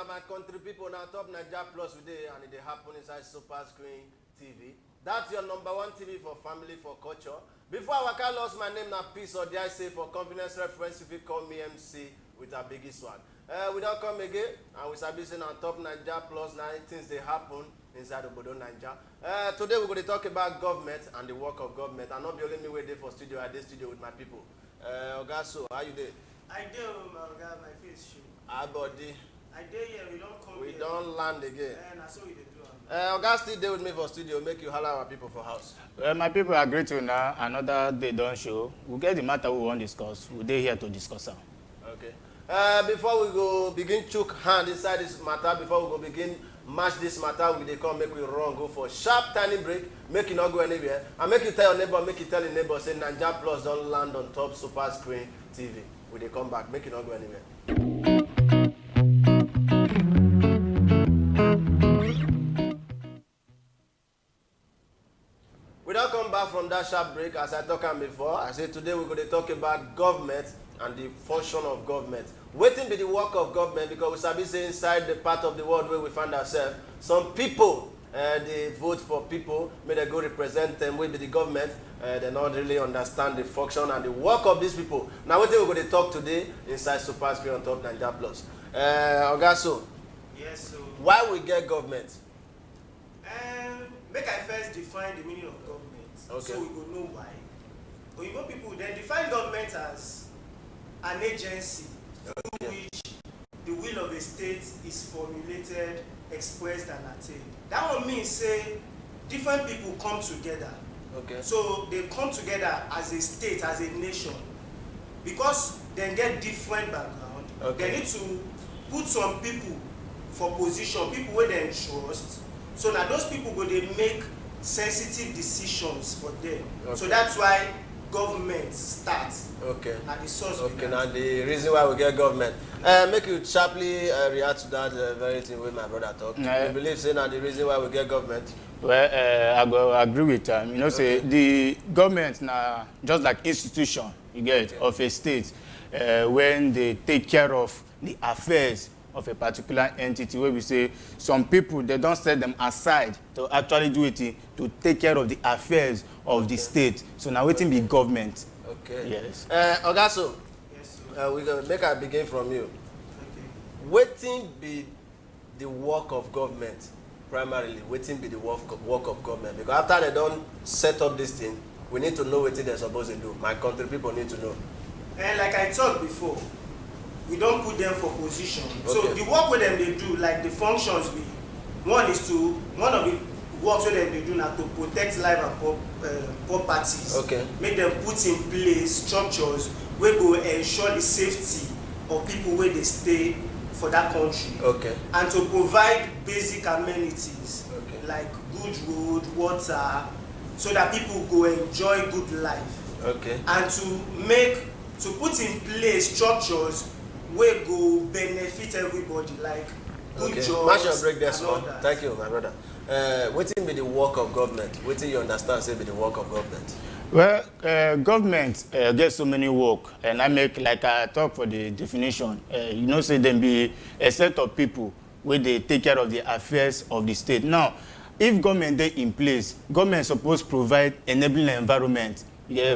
my country people now top Nigeria Plus today and it happen inside Super Screen TV. That's your #1 TV for family, for culture. Before I waka lost my name now Peace or dare I say for convenience reference if you call me MC with a biggest one. We don't come again and we sabi say on top Nigeria Plus 9 things they happen inside Obodo Nigeria. Today we're going to talk about government and the work of government. And not be only me wait there for studio, I did studio with my people. Ogaso, how you there? I did, my face show. How body? I did here, we don't come We here. don't land again. And I saw you do. Oga still there with me for studio, make you holler our people for house. Well, my people are greeting now. Another day don't show. We'll get the matter we want to discuss. We're here to discuss them. Okay. Before we go begin chook hand inside this matter, before we go begin match this matter, we they come make we run, go for sharp tiny break, make it not go anywhere, and make you tell your neighbor, make you tell your neighbor, say Nigeria Plus don't land on top Super Screen TV. We they come back, make it not go anywhere. We don't come back from that sharp break. As I talked before, I said today we're going to talk about government and the function of government. Waiting be the work of government because we sabi say inside the part of the world where we find ourselves, some people they vote for people, may they go represent them, will be the government. They not really understand the function and the work of these people. Now, what we're going to talk today inside Super Screen on top Nigeria Plus. Ogaso, Yes, so. why we get government? Make I first define the meaning of government. Okay. So we will know why. Oyibo people then define government as an agency through which the will of a state is formulated, expressed, and attained. That one means say different people come together. Okay. So they come together as a state, as a nation, because they get different background. Okay. They need to put some people for position, people where they trust. So now those people go they make sensitive decisions for them. Okay. So that's why government starts Okay. at the source. Okay, of now that. the reason why we get government. Make you sharply react to that very thing with my brother talk. Yeah. You believe say now the reason why we get government? Well, I go agree with them. You know, say the government now just like institution you get of a state when they take care of the affairs of a particular entity where we say some people they don't set them aside to actually do it to take care of the affairs of the state. So now waiting be government. Okay. Yes. Ogaso, Yes, sir. we gonna make I begin from you. Okay. Waiting be the work of government primarily. Waiting be the work of government because after they don't set up this thing, we need to know what they're supposed to do. My country people need to know. And like I talked before, we don't put them for position. So Okay. the work with them they do, like the functions we, one of the works with them they do now to protect life and properties. Okay. Make them put in place structures where go ensure the safety of people where they stay for that country. Okay. And to provide basic amenities Okay. like good road, water, so that people go enjoy good life. Okay. And to put in place structures wey go benefit everybody like good Okay. jobs Match your break there, and all small. that. Thank you, my brother. Waiting be the work of government. Waiting you understand say be the work of government. Well, government get so many work, and I make like I talk for the definition. You know, say them be a set of people where they take care of the affairs of the state. Now, if government dey in place, government suppose provide enabling environment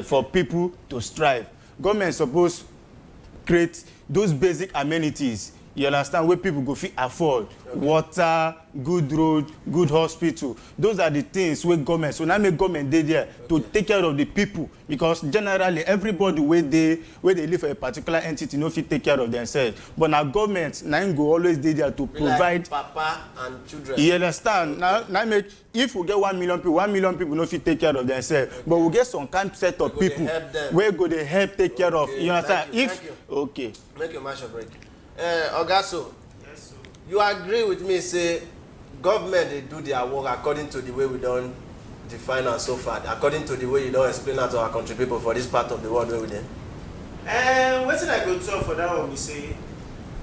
for people to strive. Government suppose create those basic amenities. You understand where people go fit afford. Okay. Water, good road, good hospital. Those are the things where government. So now make government dey there to take care of the people because generally everybody where they live for a particular entity no fit take care of themselves. But now government now go always dey there to provide. Like papa and children. You understand? Now make if we get 1 million people no fit take care of themselves. Okay. But we get some kind set of people where go they help take care of. You understand? Thank you. Okay. Make your match a break. Ogaso, Yes, sir. you agree with me say government they do their work according to the way we don't define am so far, according to the way you don't explain that to our country people for this part of the world where we dey. Wetin I go talk for that one be say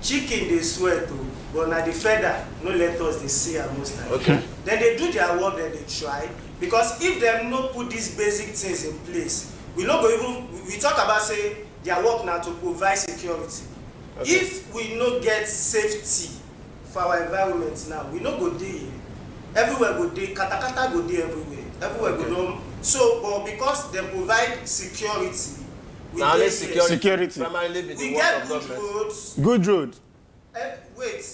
chicken dey sweat o but na the feather no let us dey see am most times. Okay. Then they do their work, then they try because if dem no put these basic things in place we no go even we talk about say their work na to provide security. Okay. If we no get safety for our environment now, we no go dey here. Everywhere go dey, katakata go dey everywhere. Everywhere Okay. go know. So, but because they provide security, we Now only dey Security. primarily be here. the We work get of good government. roads. Good road. Wait,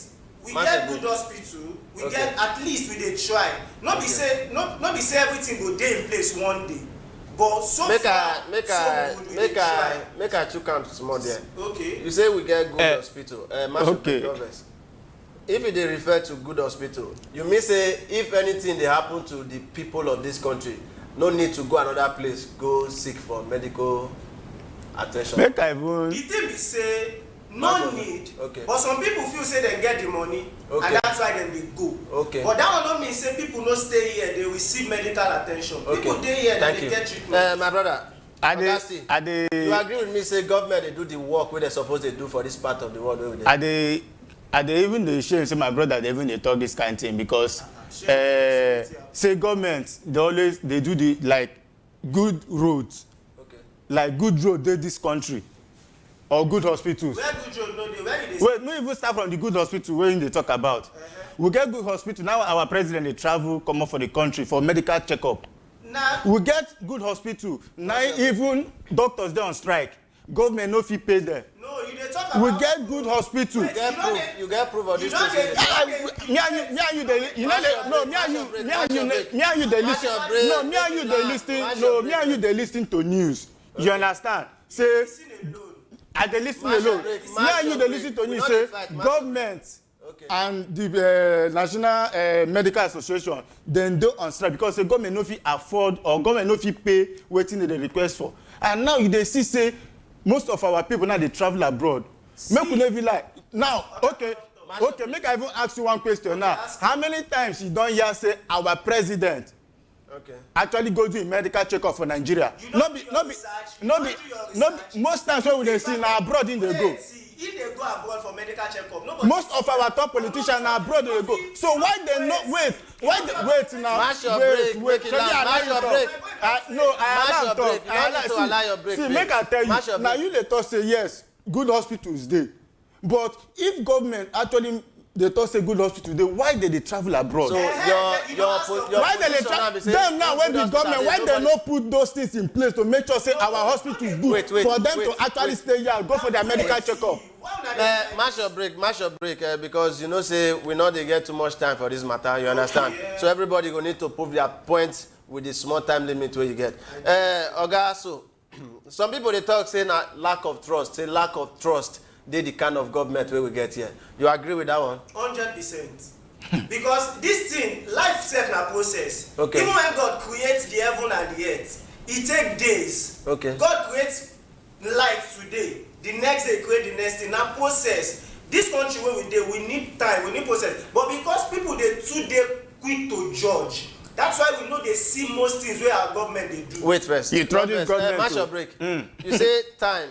we Massive get good. good hospital. We Okay. get at least we dey try. Not be Okay. say not be say everything go dey in place one day. But so Make far, I make so I good, we make dey I try. make I chook am small there. Okay. You say we get good Eh, hospital. okay. If you dey refer to good hospital, you mean say if anything dey happen to the people of this country, no need to go another place go seek for medical attention. Make I even. The thing be say no Massive. need. Okay. But some people feel say dem get the money. Okay. And that's why dem dey go. Okay. But that one no mean say people no stay here dey receive medical attention. Okay. People dey here Thank dem you. dey get treatment. My brother, I dey. Augustine, I dey. you agree with me say government dey do the work wey they suppose dey do for this part of the world wey we dey. I dey even dey shame say my brother dey even dey talk this kind thing because Shame. say government dey always dey do the like good roads Okay. like good road dey this country or good hospitals. Where good road no dey, where you dey Wait, no even start from the good hospital wey him dey talk about. We get good hospital now. Our president dey travel comot for the country for medical checkup. na We get good hospital now. Even doctors dey on strike. Government no fit pay them. no you dey talk about. We get good hospital. Wait, You get proof of you this no thing. dey Me and you dey you know dey no me and you dey lis ten no me and you dey lis ten no me and you dey lis ten to news. You understand? Say listen alone. I dey lis ten Mash your alone. break, Me mash and you your dey break. lis ten to We news no say dey fight, mash your government Okay. and the national medical association dem dey on strike because say government no fit afford or government no fit pay wetin dem dey request for. And now you dey see say most of our people now dey travel abroad. Make we no even lie. Now okay make I even ask you one question now. How many times you don hear say our president Okay. actually go do a medical checkup for Nigeria? You no do your research. You no do your research. Most times wey we dey see na abroad im dey go. Wait, see, if they go abroad for medical checkup, nobody. Most of our top politicians na abroad dey go. So why they no wait now Mash your break, make it Shebi loud. Mash your allow break. you talk. No I Mash allow your am talk. break. You don't need to allow your break, See please. make I tell Mash your you na break. you dey talk say yes good hospitals dey but if government actually dey talk say good hospital dey why they dey travel abroad. So your Why they dey position now be say dem now wey good be hospital government dey why do dem for no put those things in place to make sure say our hospitals good Wait, for them to wait, actually wait. stay here go for their medical checkup. Mash your break because you know say we no dey get too much time for this matter, you understand? yeah. So everybody go need to prove their point with the small time limit wey you get. Oga, so some people dey talk say na lack of trust dey the kind of government wey we get here. You agree with that one? 100%. Because this thing, life sef na process. Okay. Even when God creates the heaven and the earth, it take days. Okay. God creates light today, the next day create the next thing. Na process. This country wey we dey, we need time, we need process. But because people dey too dey quick to judge, that's why we no dey see most things wey our government dey do. Wait first. You trust this government Mash too? your break. You say time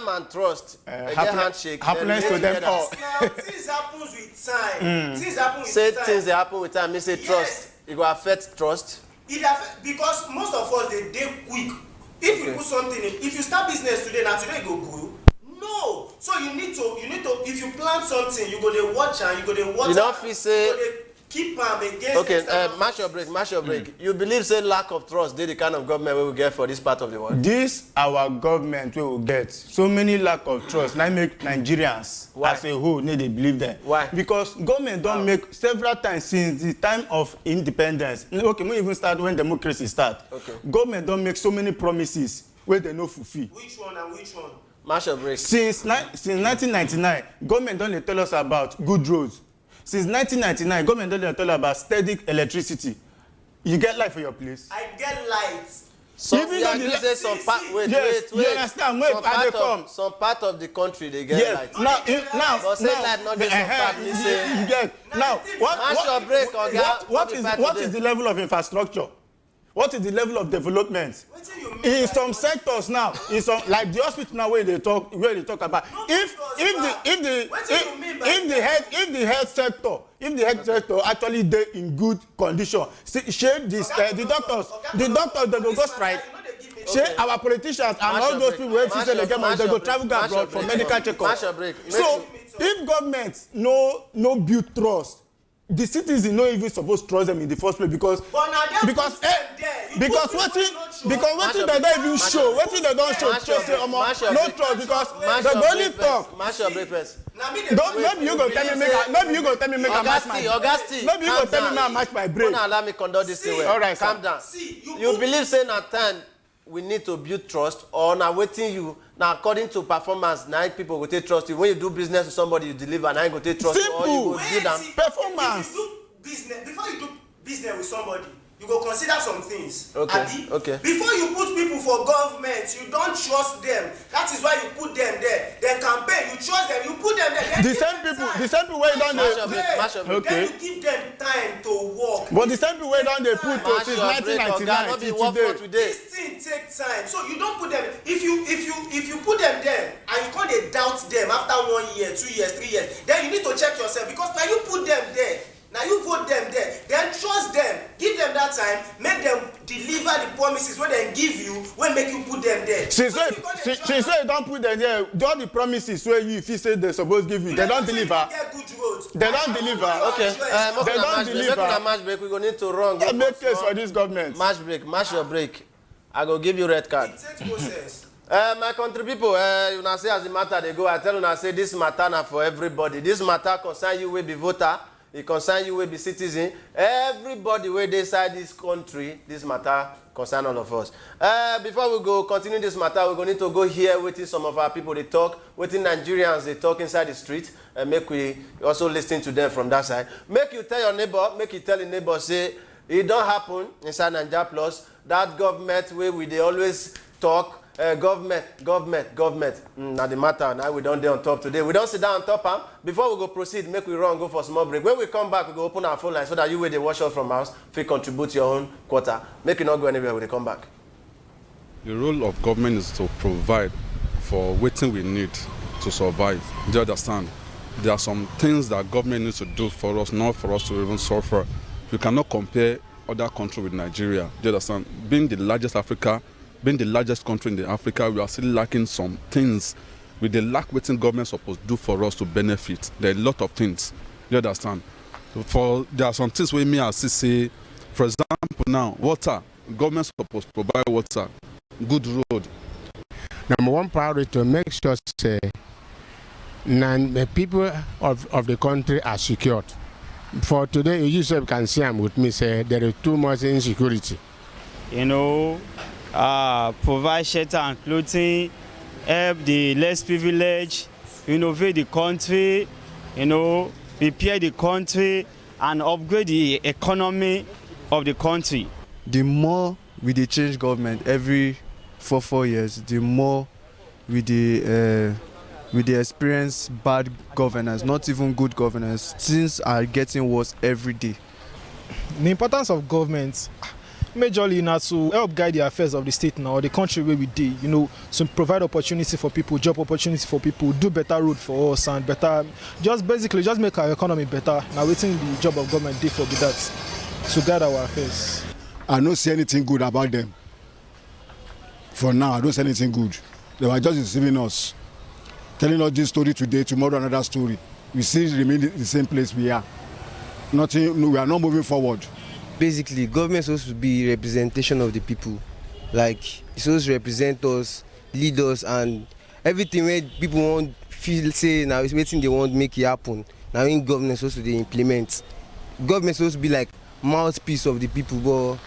and trust. They get handshake. happiness They to relate them together. all. Now things happens with time. Things happen with Say time. things dey happen with time, me say Yes. trust. E go affect trust. It affect because most of us dey quick. If you Okay. put something in, if you start business today, na today e go grow. No, so you need to if you plant something, you go dey watch am, you go dey water. You don't feel say- you go dey keep am against. Okay, external mash your break. You believe say lack of trust dey the kind of government wey we get for this part of the world? This our government wey we get so many lack of trust na make Nigerians Why? as a whole no dey believe them. Why? Because government don make several times since the time of independence. Okay, we even start when democracy start. Okay. Government don make so many promises wey dem no fulfill. Which one and which one? Mash your break. Since 1999 government don dey tell us about good roads. Since 1999 government don dey tell us about steady electricity. You get light for your place. I get light. Some Even you though agree the- say some part wait. Yes, you understand, wait, Some I dey part come. of some part of the country dey get Yes. light. Now But say light no dey some part mean say you get now Mash your break, Oga. what No be fight what today. is the level of infrastructure? What is the level of development? Wetin you mean In by some that? sectors now, in some like the hospital now where they talk about No, if because if what? the Wetin you mean by if the health sector actually dey in good condition shey the doctors they go go strike. Shey our politicians and Mash all your those break. people wey feel say they get money Mash they go your travel break. go Mash your abroad for break. medical checkup. Mash your break. So if government no build trust, the citizens no even suppose trust them in the first place because because wetin they don't even show wetin they don show say omo no trust because they go only talk. Match your breakfast. No be you go tell me make I match my Augustine, no be you go tell me make I match my break. Don't allow me conduct this thing well. All right, calm down. You believe say na time we need to build trust or na wetin you na according to performance na people go take trust you when you do business with somebody you deliver na go take trust you or you go build am. Performance. If you do business before you do business with somebody you go consider some things. Okay. Before you put people for government you don trust them that is why you put them there dem campaign you trust them you put them there. the same people wey don dey then you give them time to work. but the same people wey don dey put to since 1999 till today. This thing take time so you don put them if you put them there and you come dey doubt them after 1 year 2 years 3 years then you need to check yourself because na you put them there. Now you vote them there, then trust them, give them that time, make them deliver the promises when they give you, when make you put them there. Since you don't put them there, all the promises where you if you say they supposed give you, they don't deliver. They don't deliver. Okay. They don't deliver. Match break. We go need to run. I make case for this government. Match break. Match your break. I go give you red card. It takes process. My country people, you now say as the matter they go, I tell you now say this matter now for everybody. This matter concern you will be voter. It concern you will be citizen. Everybody where they inside this country, this matter concern all of us. Before we go continue this matter, we're going to go here waiting some of our people they talk, waiting Nigerians they talk inside the street, and make we also listen to them from that side. Make you tell your neighbor, make you tell the neighbor say it don't happen inside Naija Plus. That government where we they always talk. Government. Now the matter, now we don't dey on top today. We don't sit down on top. Before we go proceed, make we run, go for small break. When we come back, we go open our phone line so that you will they watch us from house, if you contribute your own quota. Make you not go anywhere when they come back. The role of government is to provide for what we need to survive. Do you understand? There are some things that government needs to do for us, not for us to even suffer. You cannot compare other countries with Nigeria. Do you understand? Being the largest country in Africa, we are still lacking some things. With the lack what government supposed to do for us to benefit. There are a lot of things. You understand? There are some things where me I say, for example, now water. Government supposed to provide water, good road. Number one priority to make sure say, the people of the country are secured. For today, you can see I'm with me say there is too much insecurity. You know. Provide shelter and clothing, help the less privileged, innovate the country, prepare the country and upgrade the economy of the country. The more we dey change government every 4 years, the more we dey experience bad governance, not even good governance. Things are getting worse every day. The importance of government majorly now to help guide the affairs of the state now or the country where we dey, to provide opportunity for people, job opportunity for people, do better road for us and better, just make our economy better. Now waiting the job of government dey for be that to guide our affairs. I don't see anything good about them. For now, I don't see anything good. They were just deceiving us, telling us this story today, tomorrow another story. We still remain the same place we are. We are not moving forward. Basically, government is supposed to be representation of the people. Like, it's supposed to represent us, lead us, and everything where people want feel say now it's waiting they want make it happen. Now in government is supposed to implement. Government is supposed to be like mouthpiece of the people, but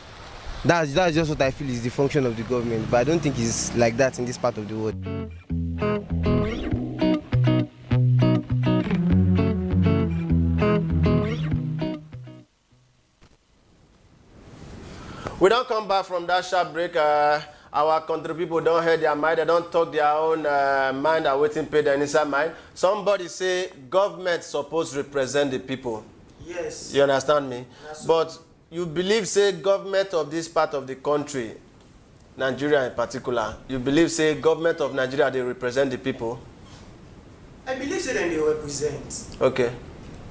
that's just what I feel is the function of the government. But I don't think it's like that in this part of the world. We don't come back from that sharp break. Our country people don't hear their mind. They don't talk their own mind and waiting pay their inside mind. Somebody say government supposed to represent the people. Yes. You understand me? But you believe say government of this part of the country, Nigeria in particular, you believe say government of Nigeria they represent the people? I believe say them they represent. Okay.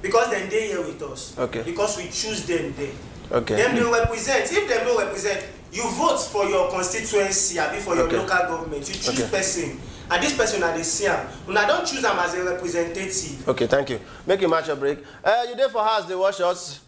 Because then they here with us. Okay. Because we choose them there. Okay. Them they represent. If them don't represent, you vote for your constituency or for your local government. You choose person. and this person na dey see am, una don choose am as a representative. Okay, thank you. Make you match your break. You dey for house, they wash us.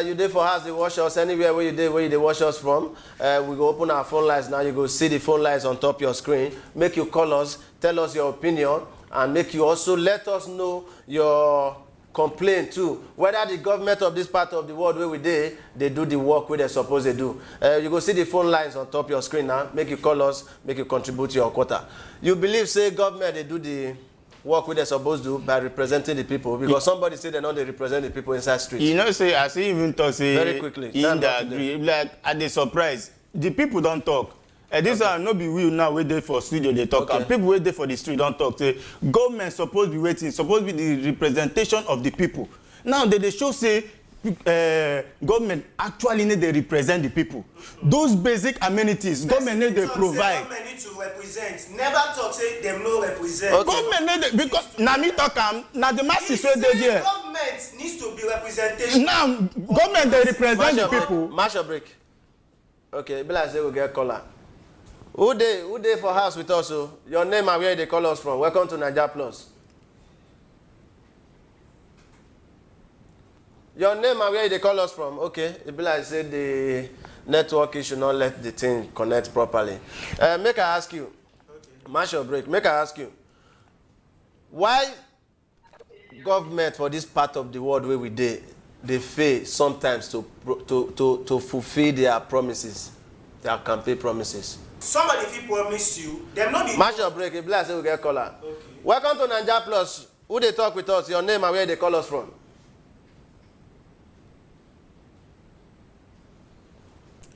You dey for house, they wash us. Anywhere where you dey wash us from. We go open our phone lines now. You go see the phone lines on top your screen. Make you call us, tell us your opinion, and make you also let us know your complaint too. Whether the government of this part of the world where we dey, they do the work where they suppose they do. You go see the phone lines on top your screen now. Make you call us, make you contribute to your quota. You believe, say, government, they do the work where they supposed to by representing the people, because somebody say they know they represent the people inside streets. You know, say, as he even talk, say, very quickly, in the agree, like, at the surprise, the people don't talk. And this are not be we now wait there for studio, they talk. And people wait there for the street, don't talk. Say, government supposed to be waiting, supposed to be the representation of the people. Now, they show, say, government actually need to represent the people. Those basic amenities, government need to provide. Government need to represent. Never talk say them no represent. Okay. Government need to, because now me talk now the masses where they there. Government needs to be representation. Now government they represent the people. Match your break. Okay, be like say we get caller. Who dey for house with us? So your name and where they call us from. Welcome to Naija Plus. Your name and where they call us from. Okay, it be like say the network issue not let the thing connect properly. Make I ask you. Okay. Match your break. Make I ask you. Why government for this part of the world where we dey, they fail sometimes to fulfill their promises, their campaign promises? Somebody if he promise you, them not be. Match your break. It be like say we get caller. Okay. Welcome to Naija Plus. Who they talk with us? Your name and where they call us from.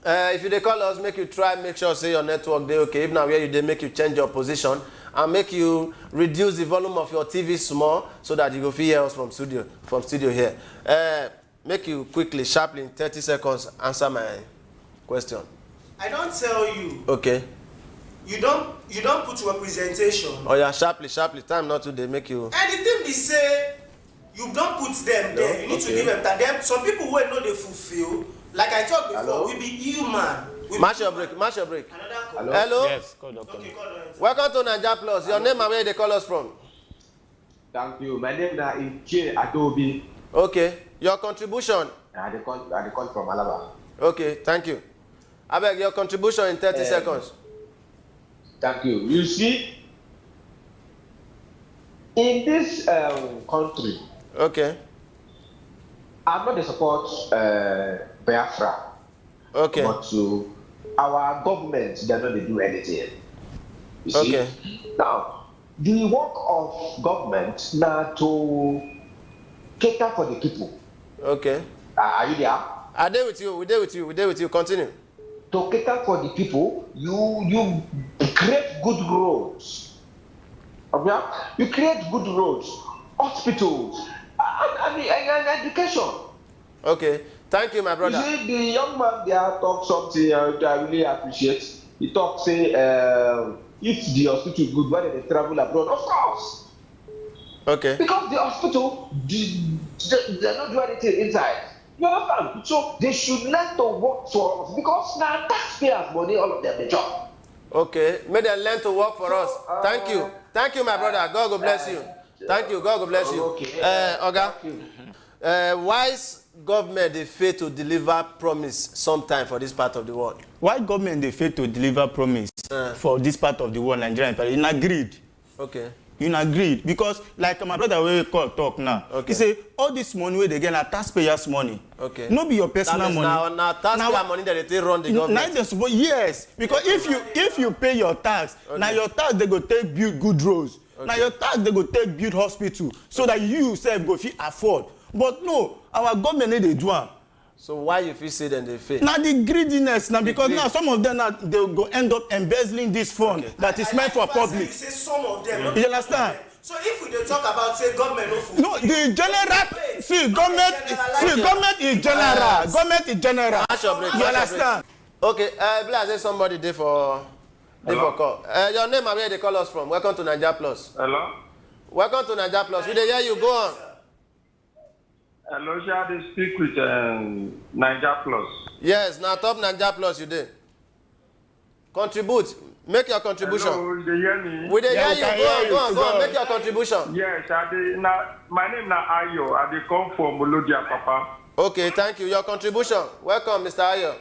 If you dey call us, make you try make sure say your network dey okay. If now where you dey, make you change your position and make you reduce the volume of your TV small so that you go fit hear us from studio here. Make you quickly, sharply, in 30 seconds, answer my question. I don't tell you. Okay. You don't put representation. Oh yeah, sharply. Time not today. Make you. Anything they say, you don't put them there. You need to give them time. Some people will know they fulfill. Like I talked before, Hello? we be human. Match your break. Hello? Yes, call doctor. Okay, call them. Welcome to Naija Plus. Your name and where they call us from? Thank you. My name is Iche Adobe. Okay. Your contribution? I call from Alaba. Okay, thank you. I beg your contribution in 30 seconds. Thank you. You see, in this country, okay, I'm not to support Biafra. Okay. But to our government, they don't do anything. You see? Okay. Now, the work of government now to cater for the people. Okay. Are you there? I there with you. We there with you. Continue. To cater for the people, you create good roads. Okay? You create good roads, hospitals, and education. Okay. Thank you, my brother. You see, the young man there talk something I really appreciate. He talk say, if the hospital is good, why do they travel abroad? Of course. Okay. Because the hospital, they don't do anything inside. You understand? So they should learn to work for us because now taxpayers' money, all of them, the job. Okay. May they learn to work for us. Thank you. Thank you, my brother. God will bless you. Thank you. God will bless you. Okay. Oga, why is government they fail to deliver promise sometime for this part of the world? Why government they fail to deliver promise for this part of the world, Nigeria? You agreed. Okay. You agreed because, like my brother will call talk now. Okay. He say all this money where they get are taxpayers' money. Okay. No be your personal money. Now taxpayer money that they run the government. Yes, because if you pay your tax, okay, now your tax they go take build good roads. Okay. Now your tax they go take build hospital so that you yourself go fit afford. But no, our government need they do am. So why you feel say then they fail? Now the greediness now because now some of them now they will go end up embezzling this fund that is meant for public. You say some of them. You understand? So if we don't talk about say government no fulfill. No, the general government is general. Government is general. You understand? Okay, I say somebody there for call. Your name and where they call us from? Welcome to Naija Plus. Hello. Welcome to Naija Plus. We dey hear you. Go on. Hello, shall I speak with. speak with Naija Plus. Yes, now top Naija Plus you did. Contribute. Make your contribution. Hello, they hear me? We dey Yeah, hear we you. can hear Go on, you. go on, Go on. make your contribution. Yes, my name na Ayo. I dey come from Molodia, Papa. Okay, thank you. Your contribution. Welcome, Mr. Ayo.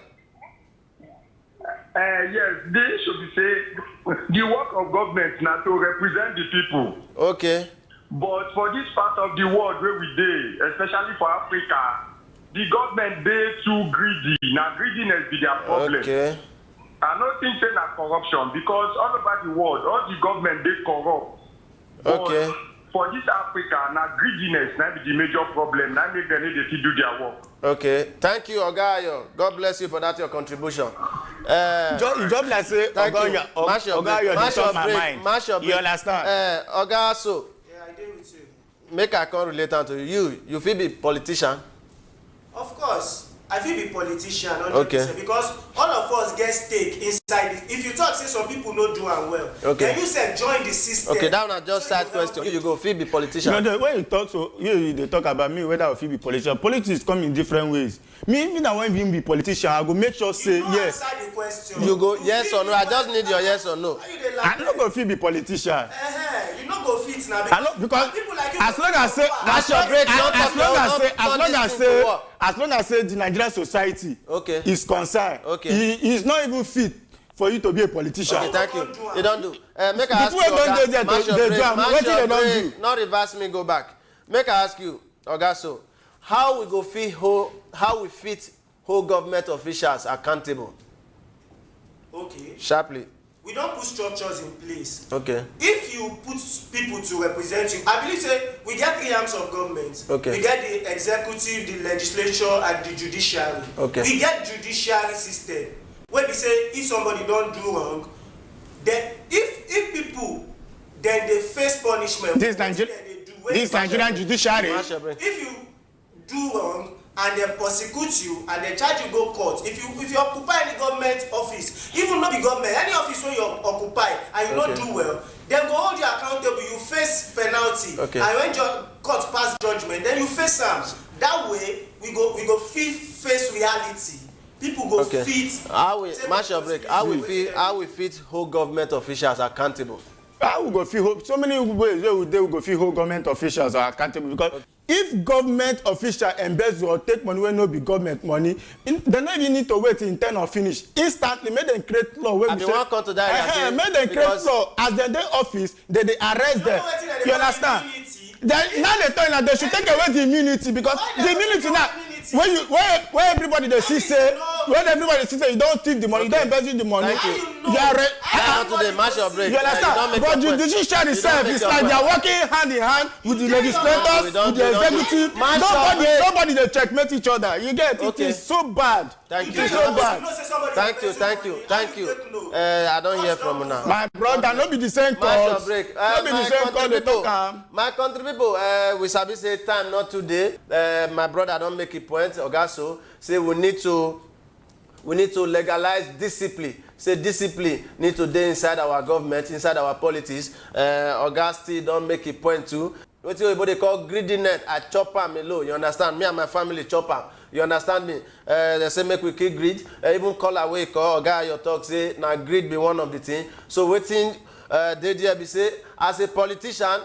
Yes, they should be say the work of government now to represent the people. Okay. But for this part of the world where we dey, especially for Africa, the government dey too greedy. Now greediness be their problem. Okay. I don't think say na corruption because all over the world, all the government dey corrupt. But Okay. for this Africa, now greediness now be the major problem. Now make them need to do their work. Okay. Thank you, Oga Ayo. God bless you for that your contribution. Just like say, Thank you. Mash your Oga, break. you Mash dey your touch my break. mind. Mash your You break. understand? Oga so Yeah, I deal with you. make I come relate am to you. You fit be politician. Of course, I feel be politician 100% Okay. because all of us get stake inside it. If you talk say some people no do am well, Okay. then you say join the system. Okay, that one na just side question. You go fit be politician. You know, when you talk so you dey talk about me whether I fit be politician. Politics come in different ways. Me that wan even be politician, I go make sure say You no yes. answer the question. You go You yes fit or no. be I just need your yes or no. Why you dey I lie? no go fit be politician. You no go fit now I know because people like you as go long as say far. Mash your break, don't as talk, long as don't say turn this thing to war. as long as say the Nigerian society Okay. is concerned, Okay. he is not even fit for you to be a politician. Okay, thank you. You don't do. Make The I ask people you, wey don dey Oga. there Mash to your dey break. do am, Mash wetin your they don break. do? Not reverse me. Go back. Make I ask you, Oga. So, how we go fit hold government officials accountable Okay. sharply? We don put structures in place. Okay. If you put people to represent you, I believe say we get 3 arms of government. Okay. We get the executive, the legislature, and the judiciary. Okay. We get judiciary system wey be say if somebody don do wrong, then if people then dey face punishment. This for wetin Niger- dem dey do, wey this be- Nigerian judiciary. Mash your break. if you do wrong and dem prosecute you and dem charge you go court, if you occupy any government office, even no be government, any office wey you occupy and you Okay. no do well, dem go hold you accountable, you face penalty. Okay. And when court pass judgment, then you face am. That way we go fit face reality. People go Okay. fit. How we take mash your break? How we fit hold government officials accountable? How we go fit hold so many ways wey we dey we go fit hold government officials are accountable because if government official embezzle or take money wey no be government money, dem no even need to wait till in ten or finish. Instantly make dem create law wey I be bin say wan come to that area make dem create because- law as dem dey office dem dey arrest dem. know wetin dem dey You call understand? immunity? Then now they tell you na they should take away the immunity because Why the dem no immunity take now away immunity? when everybody dey see say no. when everybody see say you don thief the money you don Okay. embezzle the money Thank you. you are Now today, mash your break. you don't understand make but your the point. judiciary You don't itself make is your like they are point. working hand in hand with the You don't- legislators we don't- with the we don't- executive Mash your break. nobody dey checkmate each other you get Okay. it is so bad Thank it you. is so bad. Thank you. I don't hear from una. My brother no be the same Mash your cause break. no be the same cause dey talk am. My country people, we sabi say time not today. My brother don make a point. Oga so say we need to legalize discipline. Say discipline need to dey inside our government, inside our politics. Oga still don make a point too. Wetin oyibo dey call greediness, I chop am alone. You understand? Me and my family chop am. You understand me? They say make we kill greed. Even call away call Oga your talk say na greed be one of the thing. So wetin dey there be say as a politician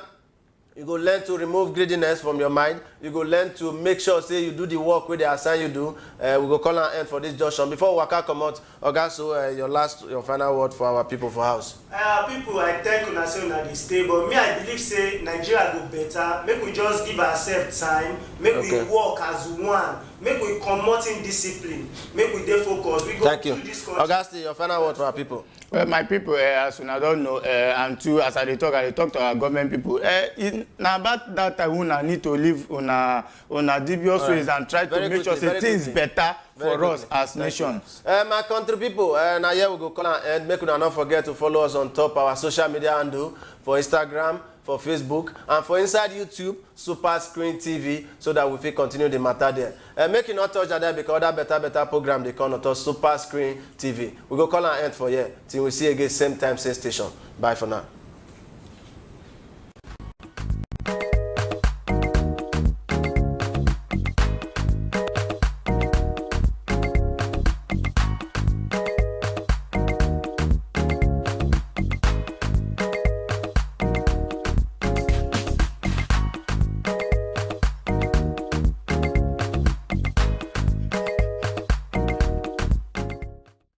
you go learn to remove greediness from your mind. You go learn to make sure say you do the work wey they assign you do. We go call an end for this junction. Before waka comot, Oga so your final word for our people for house. People, I thank una say una dey stay, but me I believe say Nigeria go better. Make we just give ourselves time, make we work as one, make we comot indiscipline, make we dey focused. We go Thank you. do this country. Oga still your final word for our people. Well, my people, as una don know, and too, as I dey talk to our government people. Na about that time una need to leave una dubious ways and try to make sure say things better for us as nation. My country people, na here we go call an end. Make una not forget to follow us on top our social media handle for Instagram, for Facebook, and for inside YouTube, Super Screen TV, so that we fit continue the matter there. Make you not touch that there because other better program they call not Super Screen TV. We go call an end for here till we see again same time, same station. Bye for now.